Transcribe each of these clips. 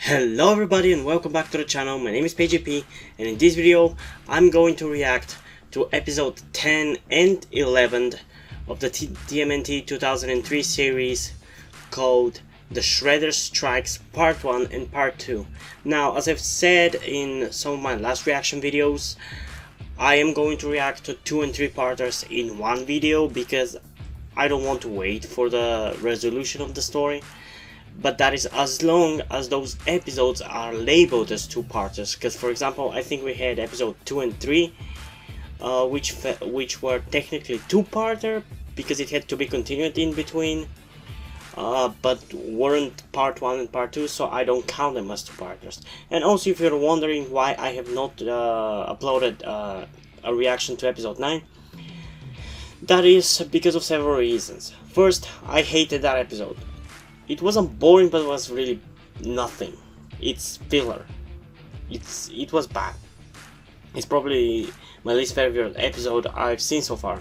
Hello everybody and welcome back to the channel. My name is PGP and in this video I'm going to react to episode 10 and 11 of the TMNT 2003 series called The Shredder Strikes Part 1 and Part 2. Now, as I've said in some of my last reaction videos, I am going to react to 2 and 3 parters in one video because I don't want to wait for the resolution of the story. But that is as long as those episodes are labeled as two-parters. Because, for example, I think we had episode 2 and 3, which were technically two-parter because it had to be continued in between, but weren't part 1 and part 2, so I don't count them as two-parters. And also, if you're wondering why I have not uploaded a reaction to episode 9, that is because of several reasons. First, I hated that episode. It wasn't boring, but it was really nothing. It's filler. It was bad. It's probably my least favorite episode I've seen so far.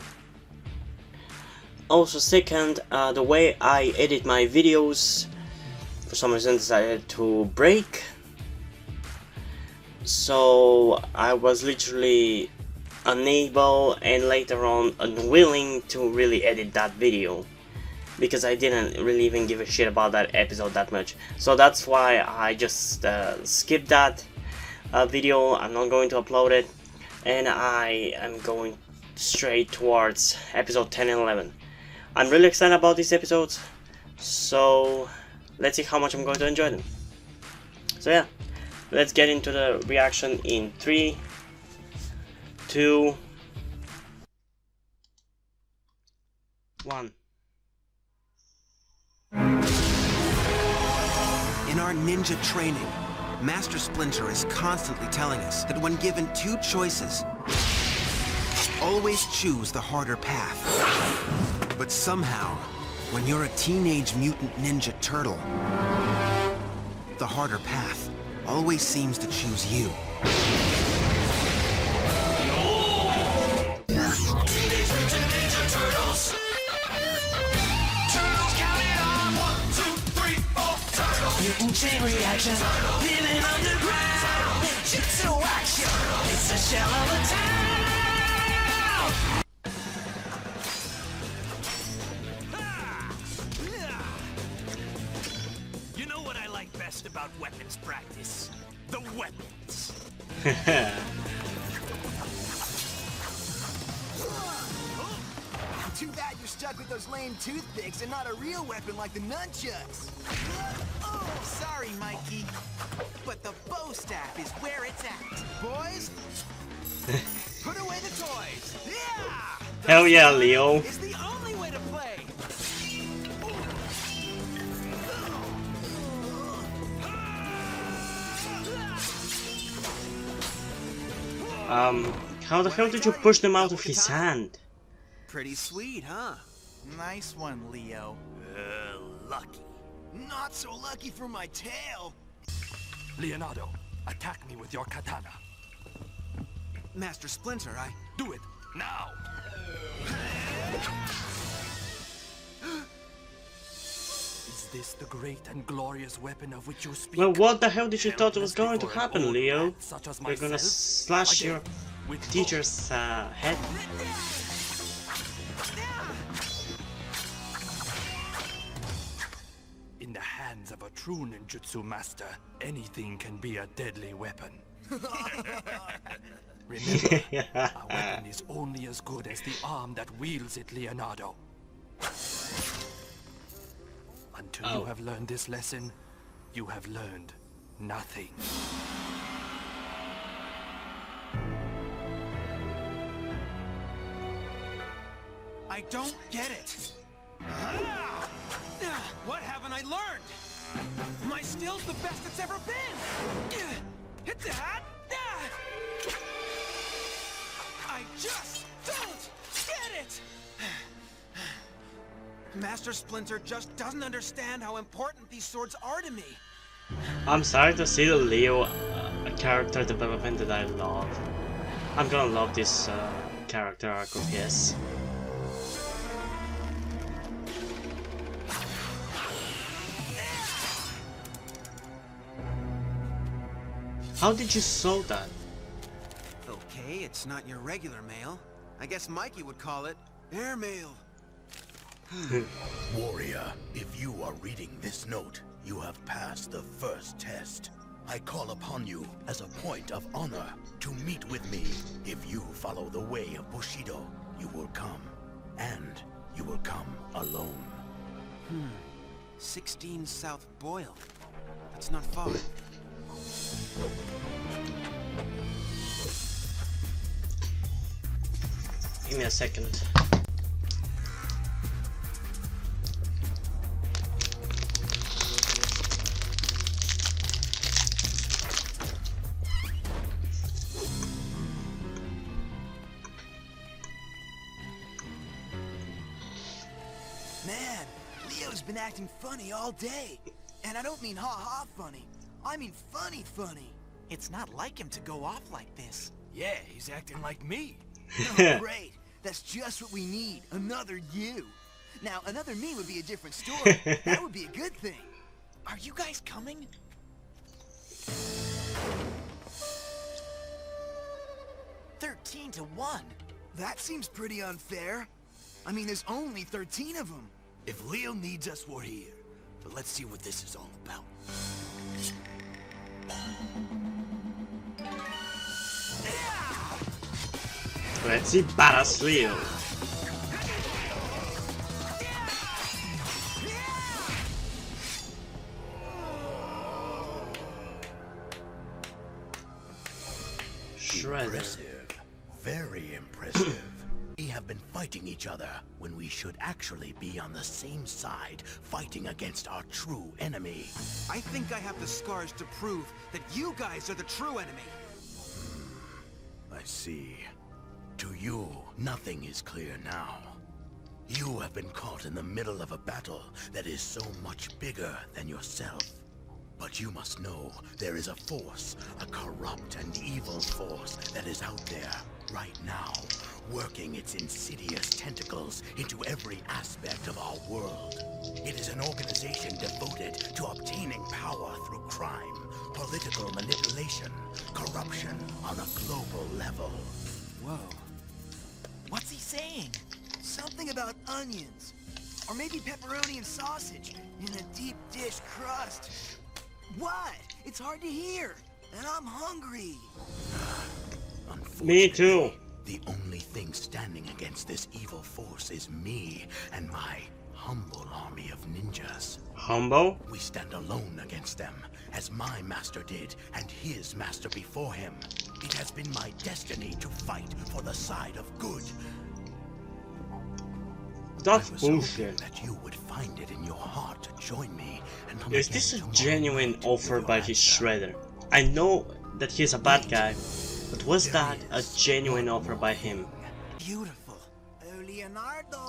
Also, second, the way I edit my videos, for some reason decided to break. So I was literally unable and later on unwilling to really edit that video, because I didn't really even give a shit about that episode that much. So that's why I just skipped that video. I'm not going to upload it, and I am going straight towards episode 10 and 11. I'm really excited about these episodes, so let's see how much I'm going to enjoy them. So yeah, let's get into the reaction in 3, 2, 1. In our ninja training, Master Splinter is constantly telling us that when given two choices, always choose the harder path. But somehow, when you're a teenage mutant ninja turtle, the harder path always seems to choose you. Mutant chain reaction, living underground, jitsu action, it's a shell of a town. You know what I like best about weapons practice? The weapons. Too bad you're stuck with those lame toothpicks and not a real weapon like the nunchucks. Oh, sorry, Mikey. But the bow staff is where it's at. Boys, put away the toys. Yeah! Hell yeah, Leo. It's the only way to play. How the hell did you push them out of his hand? Pretty sweet, huh? Nice one, Leo. Lucky. Not so lucky for my tail. Leonardo, attack me with your katana. Master Splinter, Do it, now! Is this the great and glorious weapon of which you speak? Well, what the hell did you thought was going to happen, Leo? You're gonna slash your teacher's head? In the hands of a true ninjutsu master, anything can be a deadly weapon. Remember, a weapon is only as good as the arm that wields it, Leonardo. Until you have learned this lesson, you have learned nothing. I don't get it. What haven't I learned? My skill's the best it's ever been. Hit that. I just don't get it. Master Splinter just doesn't understand how important these swords are to me. I'm sorry to see the Leo character development that I love. I'm gonna love this character arc of his. How did you sew that? Okay, it's not your regular mail. I guess Mikey would call it airmail. Warrior, if you are reading this note, you have passed the first test. I call upon you as a point of honor to meet with me. If you follow the way of Bushido, you will come. And you will come alone. 16 South Boyle. That's not far. Give me a second. Man, Leo's been acting funny all day. And I don't mean ha-ha funny. I mean funny funny. It's not like him to go off like this. Yeah, he's acting like me. Oh, great. That's just what we need. Another you. Now, another me would be a different story. That would be a good thing. Are you guys coming? $13-1. That seems pretty unfair. I mean, there's only 13 of them. If Leo needs us, we're here. But let's see what this is all about. Let's see badass Leo. Shredder. Impressive. Very impressive. We have been fighting each other when we should actually be on the same side, fighting against our true enemy. I think I have the scars to prove that you guys are the true enemy. I see. To you, nothing is clear now. You have been caught in the middle of a battle that is so much bigger than yourself. But you must know there is a force, a corrupt and evil force that is out there right now, working its insidious tentacles into every aspect of our world. It is an organization devoted to obtaining power through crime, political manipulation, corruption on a global level. Whoa. What's he saying? Something about onions. Or maybe pepperoni and sausage in a deep dish crust. What? It's hard to hear. And I'm hungry. Me too. The only thing standing against this evil force is me and my humble army of ninjas. Humble? We stand alone against them, as my master did and his master before him. It has been my destiny to fight for the side of good. That's I was hoping bullshit. that you would find it in your heart to join me and come Is again this a tomorrow genuine night offer with by your his answer. Shredder? I know that he's a bad guy, but was There that a is genuine one offer more by thing. him? Beautiful. Oh, Leonardo.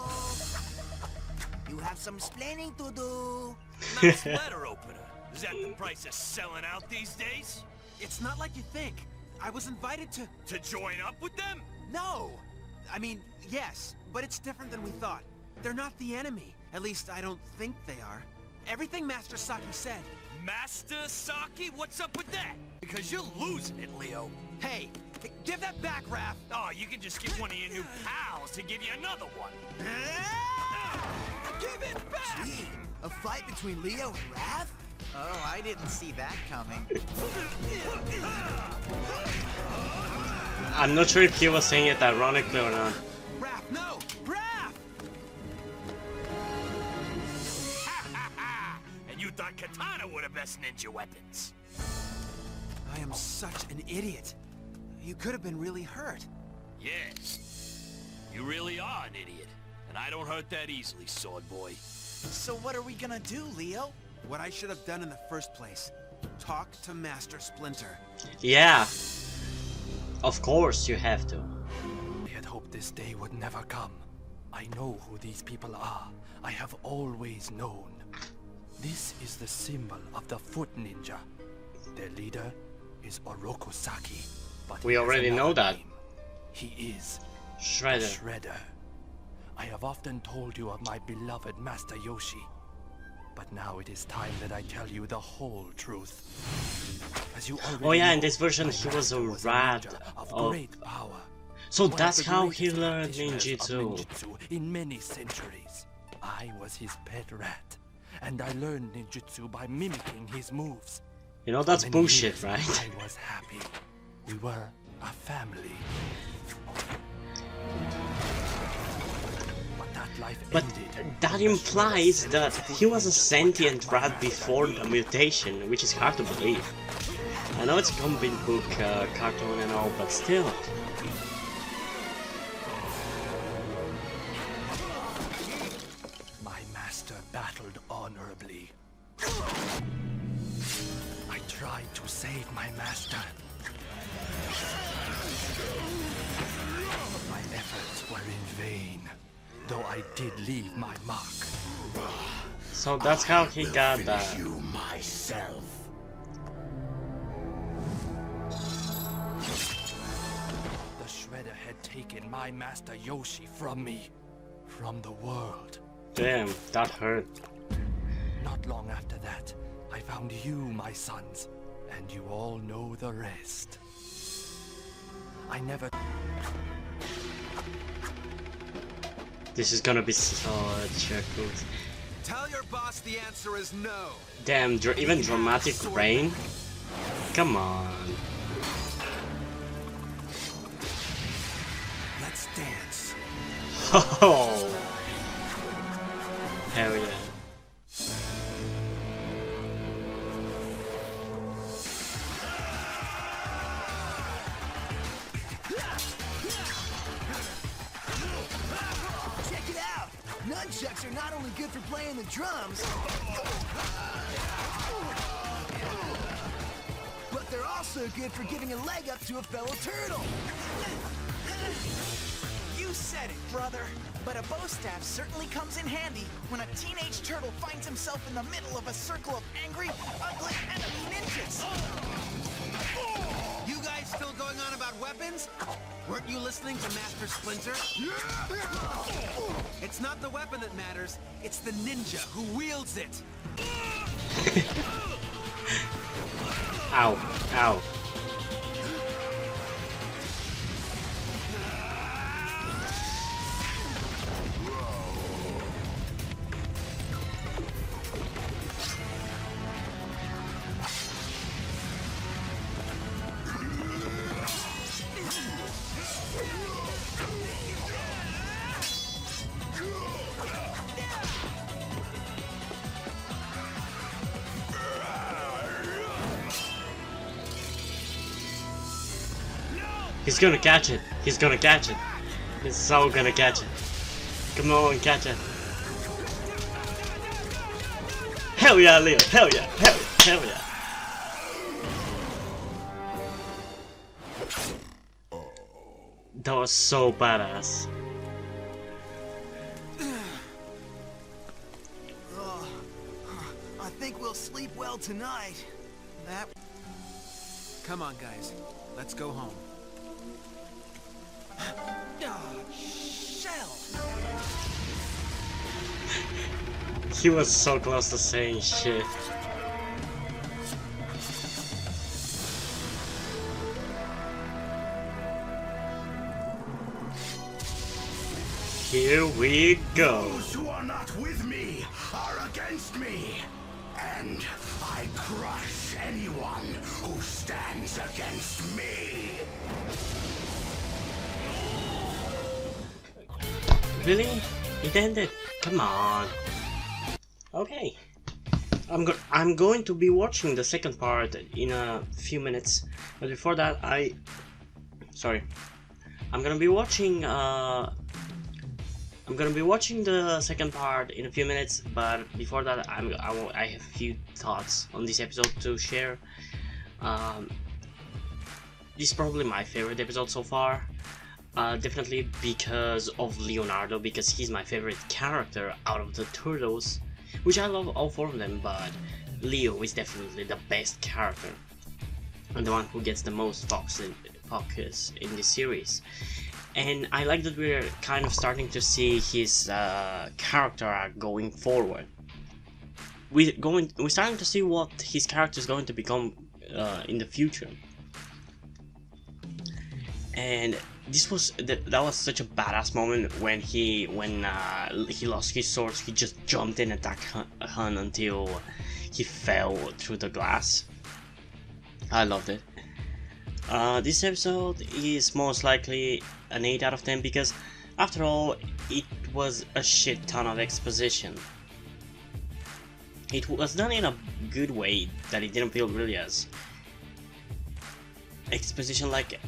You have some explaining to do. Nice letter opener. Is that the price of selling out these days? It's not like you think. I was invited to... To join up with them? No! I mean, yes, but it's different than we thought. They're not the enemy. At least, I don't think they are. Everything Master Saki said. Master Saki? What's up with that? Because you're losing it, Leo. Hey, give that back, Raph! Oh, you can just get one of your new pals to give you another one. Give it back! Gee, a fight between Leo and Raph? Oh, I didn't see that coming. I'm not sure if he was saying it ironically or not. Raph, no! Raph! And you thought katana were the best ninja weapons. I am such an idiot. You could have been really hurt. Yes. You really are an idiot. And I don't hurt that easily, sword boy. So what are we gonna do, Leo? What I should have done in the first place. Talk to Master Splinter. Yeah. Of course you have to. I had hoped this day would never come. I know who these people are. I have always known. This is the symbol of the Foot Ninja. Their leader is Oroku Saki, but We he has already know another that. name. He is Shredder. Shredder. I have often told you of my beloved Master Yoshi, but now it is time that I tell you the whole truth. As you already Oh yeah, in know, this version my he was a master rat. ninja of Oh, great power. so One of that's the how he greatest learned practitioners of ninjutsu. ninjutsu in many centuries. I was his pet rat, and I learned ninjutsu by mimicking his moves. You know For that's many bullshit, years, right? I was happy. We were a family. But that life But ended. that when the implies Shredder that sent his he was foot a ninja to sentient attack my rat master. before the mutation, which is hard to believe. I know it's a comic book cartoon and all, but still. My master battled honorably. I tried to save my master. But my efforts were in vain, though I did leave my mark. So that's how he got that. You myself. The Shredder had taken my master Yoshi from me, from the world. Damn, that hurt. Not long after that, I found you, my sons, and you all know the rest. I never... This is gonna be such a good. Tell your boss the answer is no. Damn, even dramatic rain? Come on. Let's dance. Oh. Hell yeah. Check it out! Nunchucks are not only good for playing the drums, but they're also good for giving a leg up to a fellow turtle. You said it, brother. But a bow staff certainly comes in handy when a teenage turtle finds himself in the middle of a circle of angry, ugly enemy ninjas. You guys still going on about weapons? Weren't you listening to Master Splinter? It's not the weapon that matters, it's the ninja who wields it. Ow, ow. He's gonna catch it. He's gonna catch it. He's so gonna catch it. Come on, catch it. Hell yeah, Leo. Hell yeah. Hell yeah. Hell yeah. That was so badass. I think we'll sleep well tonight. That... Come on, guys. Let's go home. Shell! He was so close to saying shit. Here we go. Those who are not with me are against me. And I crush anyone who stands against me. Really? It ended? Come on. Okay. I'm going to be watching the second part in a few minutes. But before that, I'm gonna be watching the second part in a few minutes, but before that I have a few thoughts on this episode to share. This is probably my favorite episode so far. Definitely because of Leonardo, because he's my favorite character out of the Turtles, which I love all four of them, but Leo is definitely the best character and the one who gets the most focus in this series. And I like that we're kind of starting to see his character arc going forward. We're starting to see what his character is going to become in the future. And this was that was such a badass moment when he lost his swords. He just jumped in and attacked Han until he fell through the glass. I loved it. This episode is most likely an 8 out of 10 because, after all, it was a shit ton of exposition. It was done in a good way that it didn't feel really as exposition. Like,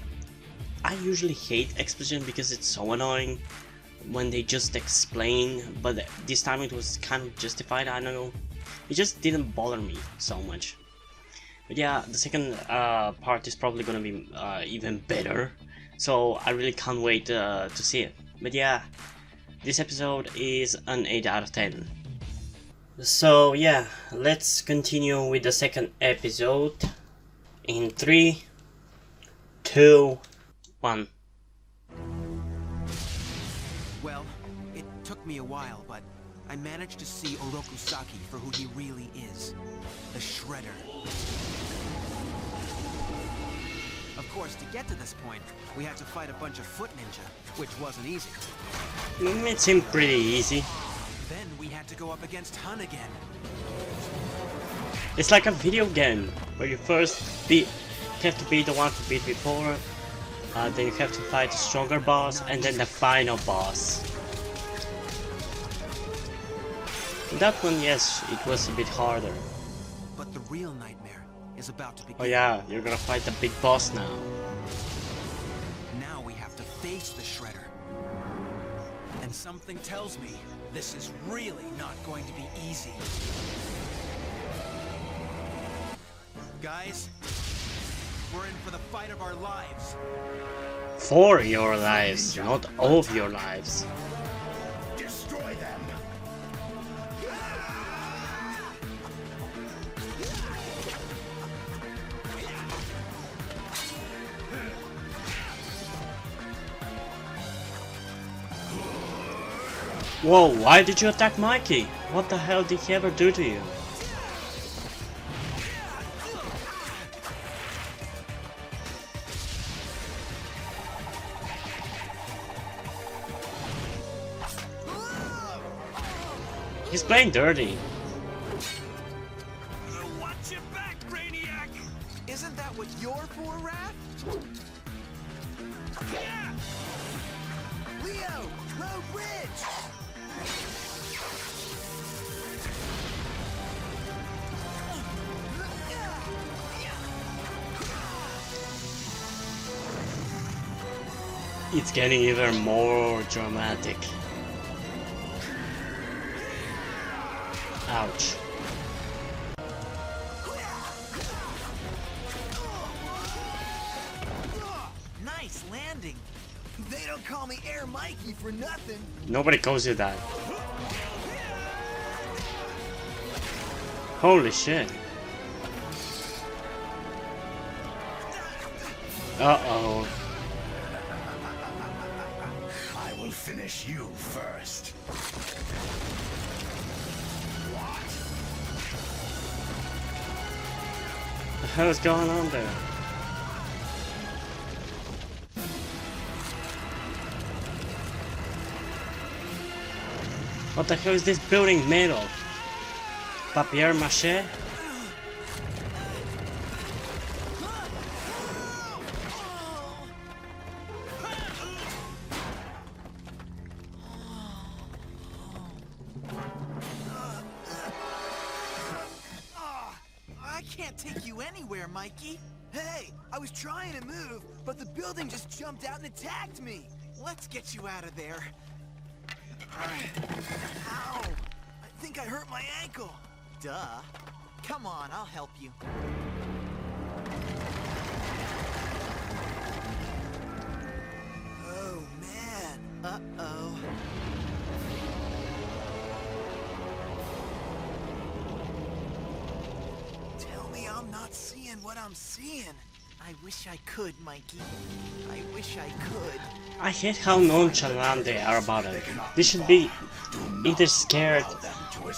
I usually hate exposition because it's so annoying when they just explain, but this time it was kind of justified. I don't know, it just didn't bother me so much. But yeah, the second part is probably gonna be even better, so I really can't wait to see it. But yeah, this episode is an 8 out of 10. So yeah, let's continue with the second episode in 3, 2, 1. Well, it took me a while, but I managed to see Orokusaki for who he really is. The Shredder. Of course, to get to this point, we had to fight a bunch of foot ninja, which wasn't easy. It seemed pretty easy. Then we had to go up against Han again. It's like a video game where you first have to be the one who beat before, then you have to fight a stronger boss, and then the final boss. That one, yes, it was a bit harder. But the real nightmare is about to begin. Oh yeah, you're gonna fight the big boss now. Now we have to face the Shredder. And something tells me this is really not going to be easy. Guys, we're in for the fight of our lives. For your lives, not of your lives. Destroy them. Whoa, why did you attack Mikey? What the hell did he ever do to you? He's playing dirty. Watch your back, Brainiac! Isn't that what you're for, Raph? Leo, low bridge! It's getting even more dramatic. Ouch. Nice landing. They don't call me Air Mikey for nothing. Nobody calls you that. Holy shit. Uh-oh. I will finish you first. What the hell is going on there? What the hell is this building made of? Papier mâché? I can't take you anywhere, Mikey. Hey, I was trying to move, but the building just jumped out and attacked me. Let's get you out of there. Ow! I think I hurt my ankle. Duh. Come on, I'll help you. Oh, man. Uh-oh. Tell me I'm not seeing what I'm seeing. I wish I could, Mikey. I wish I could. I hate how nonchalant they are about it. They should be either scared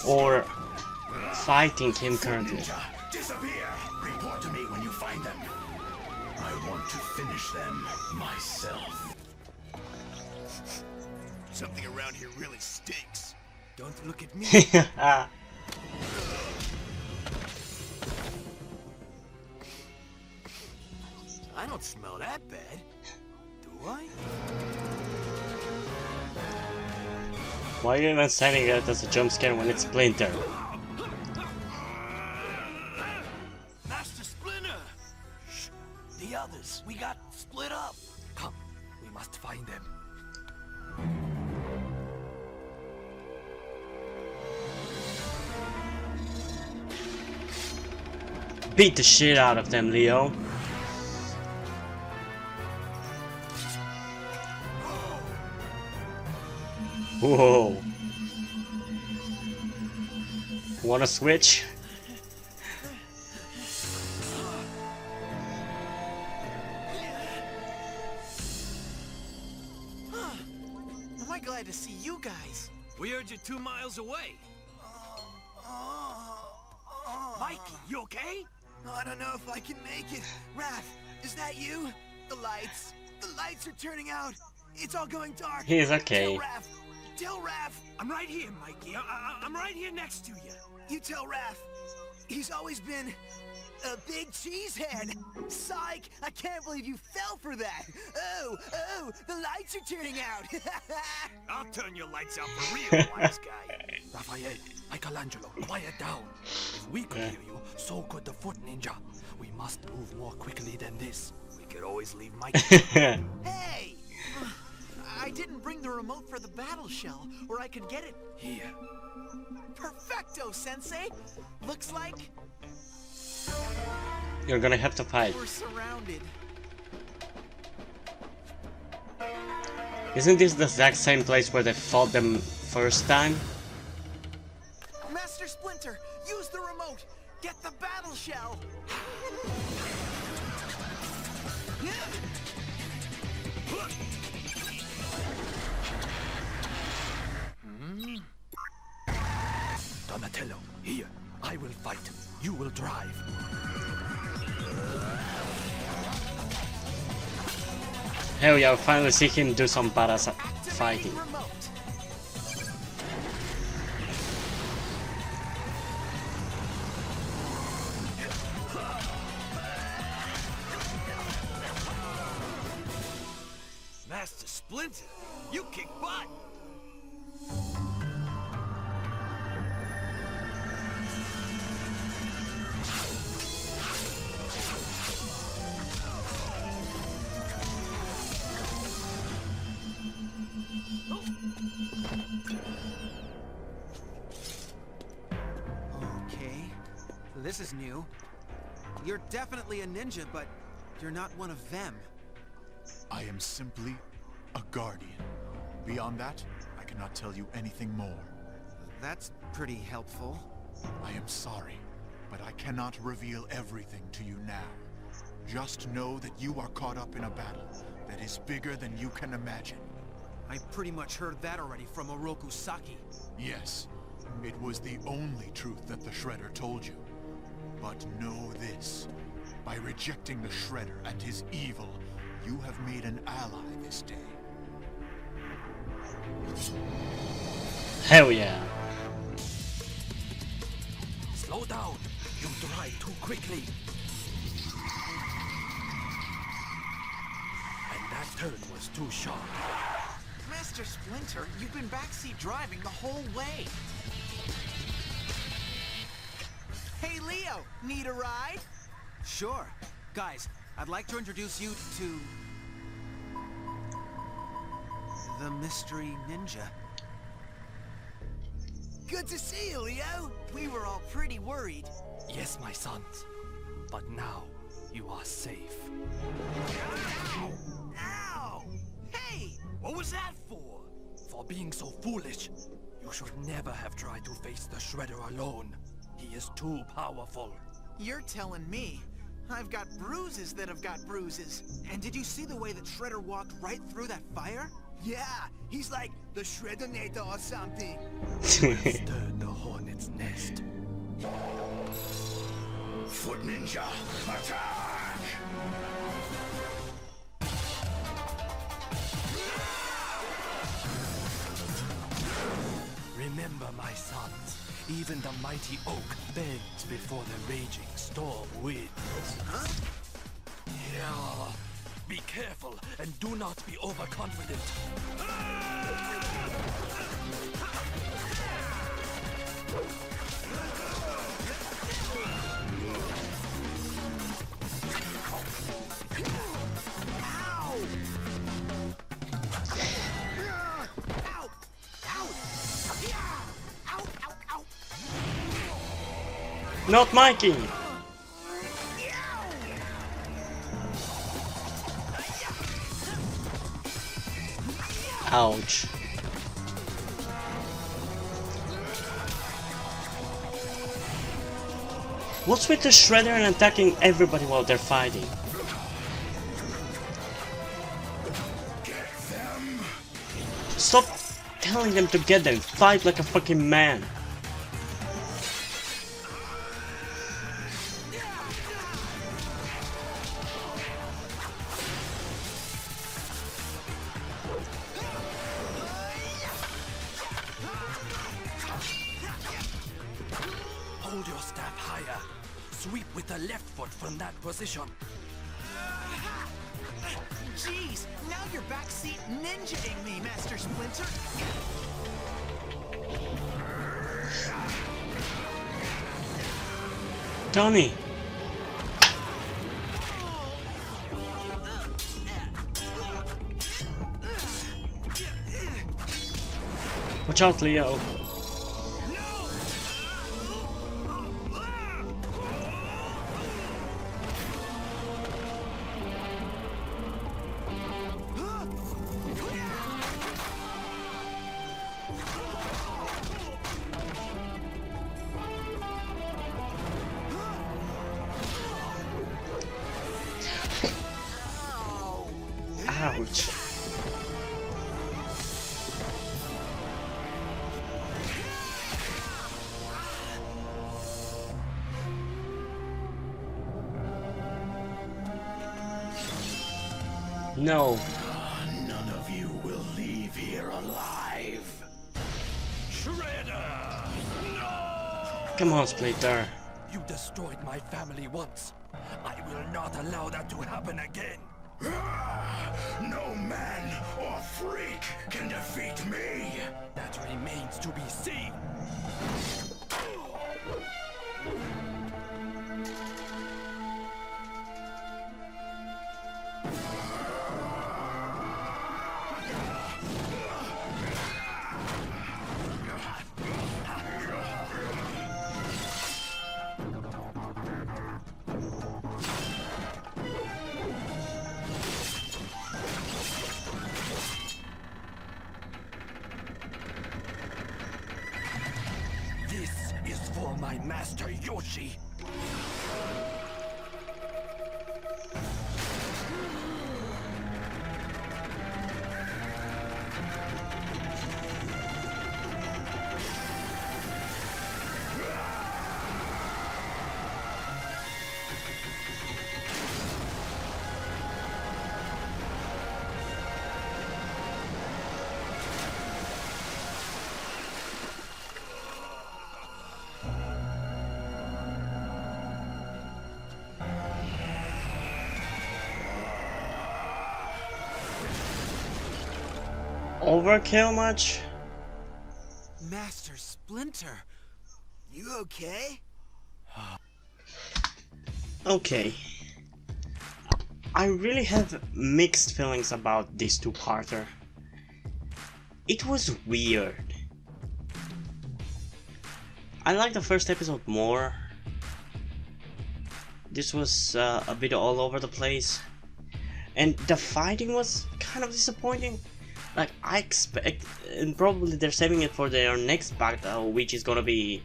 or fighting him currently. Disappear. Report to me when you you find them. I want to finish them myself. Something around here really stinks. Don't look at me. I don't smell that bad. Do I? Why are you even standing there as a jump scare when it's Splinter? Master Splinter! Shh. The others, we got split up. Come, we must find them. Beat the shit out of them, Leo. Whoa. Wanna switch? Am I glad to see you guys? We heard you 2 miles away. Mikey, you okay? I don't know if I can make it. Raph, is that you? The lights are turning out. It's all going dark. He's okay. Tell Raph. I'm right here, Mikey. I'm right here next to you. You tell Raph. He's always been a big cheesehead. Psych! I can't believe you fell for that. Oh, the lights are turning out. I'll turn your lights out for real, wise guy. Raphael, Michelangelo, quiet down. If we could hear you, so could the Foot Ninja. We must move more quickly than this. We could always leave Mikey. Hey! I didn't bring the remote for the battle shell, or I could get it. Here. Perfecto, Sensei! Looks like You're gonna have to fight. we're surrounded. Isn't this the exact same place where they fought them first time? Master Splinter, use the remote! Get the battle shell! Donatello, here. I will fight. You will drive. Hell yeah, I finally see him do some badass fighting. Activating remote. Master Splinter, you kick butt. Okay, this is new. You're definitely a ninja, but you're not one of them. I am simply a guardian. Beyond that, I cannot tell you anything more. That's pretty helpful. I am sorry, but I cannot reveal everything to you now. Just know that you are caught up in a battle that is bigger than you can imagine. I pretty much heard that already from Oroku Saki. Yes, it was the only truth that the Shredder told you. But know this. By rejecting the Shredder and his evil, you have made an ally this day. Hell yeah. Slow down. You drive too quickly. And that turn was too sharp. Master Splinter, you've been backseat driving the whole way. Hey, Leo, need a ride? Sure. Guys, I'd like to introduce you to... the Mystery Ninja. Good to see you, Leo. We were all pretty worried. Yes, my sons. But now, you are safe. Ow! Hey! What was that for? For being so foolish, you should never have tried to face the Shredder alone. He is too powerful. You're telling me. I've got bruises that have got bruises. And did you see the way that Shredder walked right through that fire? Yeah, he's like the Shredder-nator or something. Stirred the hornet's nest. Foot Ninja, attack! my sons. Even the mighty oak bends before the raging storm winds. Huh? Yeah. Be careful and do not be overconfident. Not Mikey! Ouch. What's with the Shredder and attacking everybody while they're fighting? Stop telling them to get them. Fight like a fucking man. Hold your staff higher. Sweep with the left foot from that position. Jeez, now you're backseat ninja-ing me, Master Splinter. Tony! Watch out, Leo. Ouch. No. None of you will leave here alive. Shredder! No! Come on, Splinter. You destroyed my family once. I will not allow that to happen again. No man or freak can defeat me. That remains to be seen. This is for my master Yoshi. Overkill much? Master Splinter, you okay? Okay. I really have mixed feelings about this two-parter. It was weird. I liked the first episode more. This was a bit all over the place. And the fighting was kind of disappointing. Like, I expect, and probably they're saving it for their next battle, which is gonna be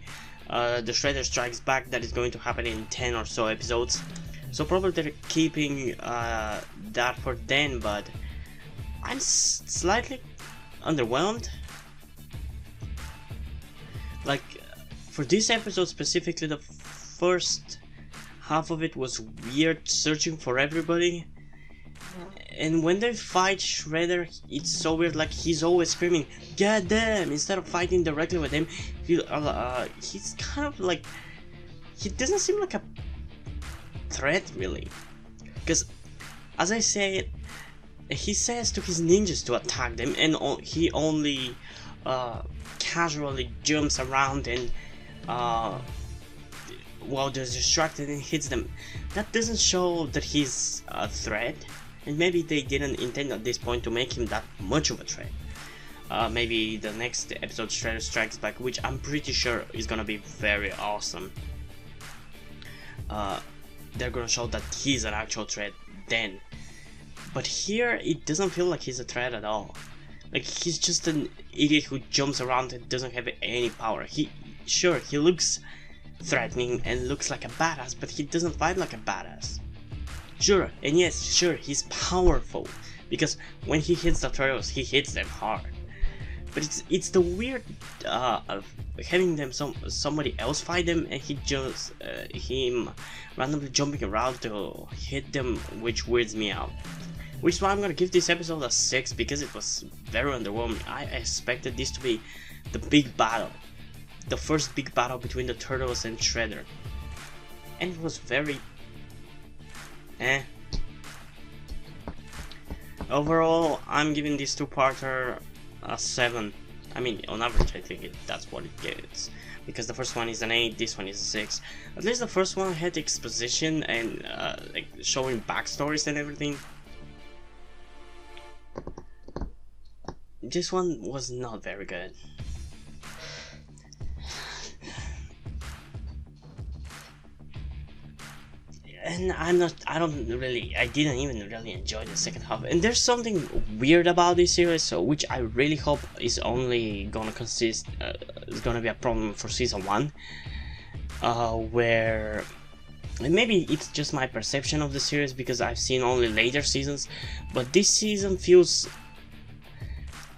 the Shredder Strikes Back, that is going to happen in 10 or so episodes. So probably they're keeping that for then, but I'm slightly underwhelmed. Like, for this episode specifically, the first half of it was weird, searching for everybody. And when they fight Shredder, it's so weird, like he's always screaming, "Get them!" instead of fighting directly with him. He's kind of like, he doesn't seem like a threat really, because as I said, he says to his ninjas to attack them, and he only casually jumps around and while they're distracted and hits them. That doesn't show that he's a threat, and maybe they didn't intend at this point to make him that much of a threat. Maybe the next episode, Shredder Strikes Back, which I'm pretty sure is gonna be very awesome, they're gonna show that he's an actual threat then. But here it doesn't feel like he's a threat at all. Like, he's just an idiot who jumps around and doesn't have any power. He looks threatening and looks like a badass, but he doesn't fight like a badass. Sure, and yes, sure, he's powerful, because when he hits the turtles, he hits them hard. But it's the weird of having them somebody else fight them, and he just him randomly jumping around to hit them, which weirds me out. Which is why I'm gonna give this episode a 6, because it was very underwhelming. I expected this to be the big battle, the first big battle between the Turtles and Shredder, and it was very Overall, I'm giving this two-parter a 7. I mean, on average, I think that's what it gets, because the first one is an 8, this one is a 6. At least the first one had exposition and like showing backstories and everything. This one was not very good. And I didn't even really enjoy the second half. And there's something weird about this series, so which I really hope is only gonna is gonna be a problem for season 1, where, and maybe it's just my perception of the series because I've seen only later seasons, but this season feels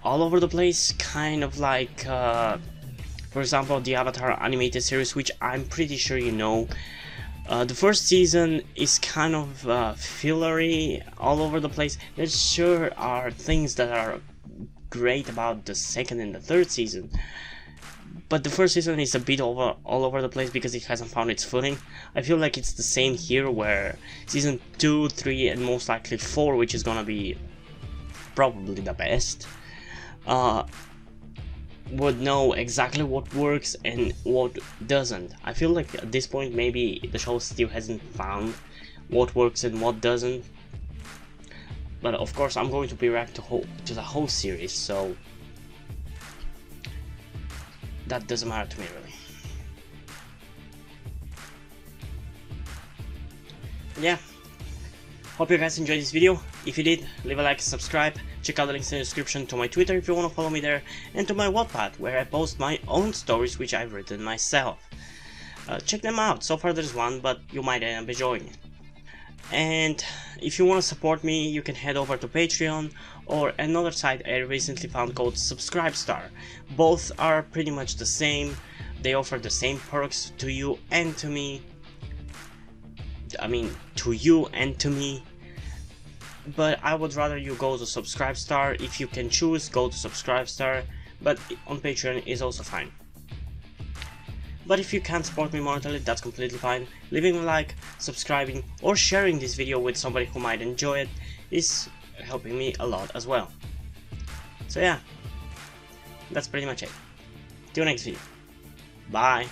all over the place, kind of like, for example, the Avatar animated series, which I'm pretty sure you know. The first season is kind of fillery, all over the place. There sure are things that are great about the second and the third season, but the first season is a bit all over the place because it hasn't found its footing. I feel like it's the same here, where season 2, 3, and most likely 4, which is gonna be probably the best, would know exactly what works and what doesn't. I feel like at this point maybe the show still hasn't found what works and what doesn't, but of course I'm going to be react to the whole series, so that doesn't matter to me really. Yeah, hope you guys enjoyed this video. If you did, leave a like, subscribe, check out the links in the description to my Twitter if you want to follow me there, and to my Wattpad, where I post my own stories which I've written myself. Check them out. So far there's one, but you might end up enjoying it. And if you want to support me, you can head over to Patreon or another site I recently found called Subscribestar. Both are pretty much the same. They offer the same perks to you and to me. I mean, to you and to me. But I would rather you go to Subscribestar. If you can choose, go to Subscribestar, but on Patreon is also fine. But if you can't support me monetarily, that's completely fine. Leaving a like, subscribing, or sharing this video with somebody who might enjoy it is helping me a lot as well. So yeah, that's pretty much it. Till next video. Bye.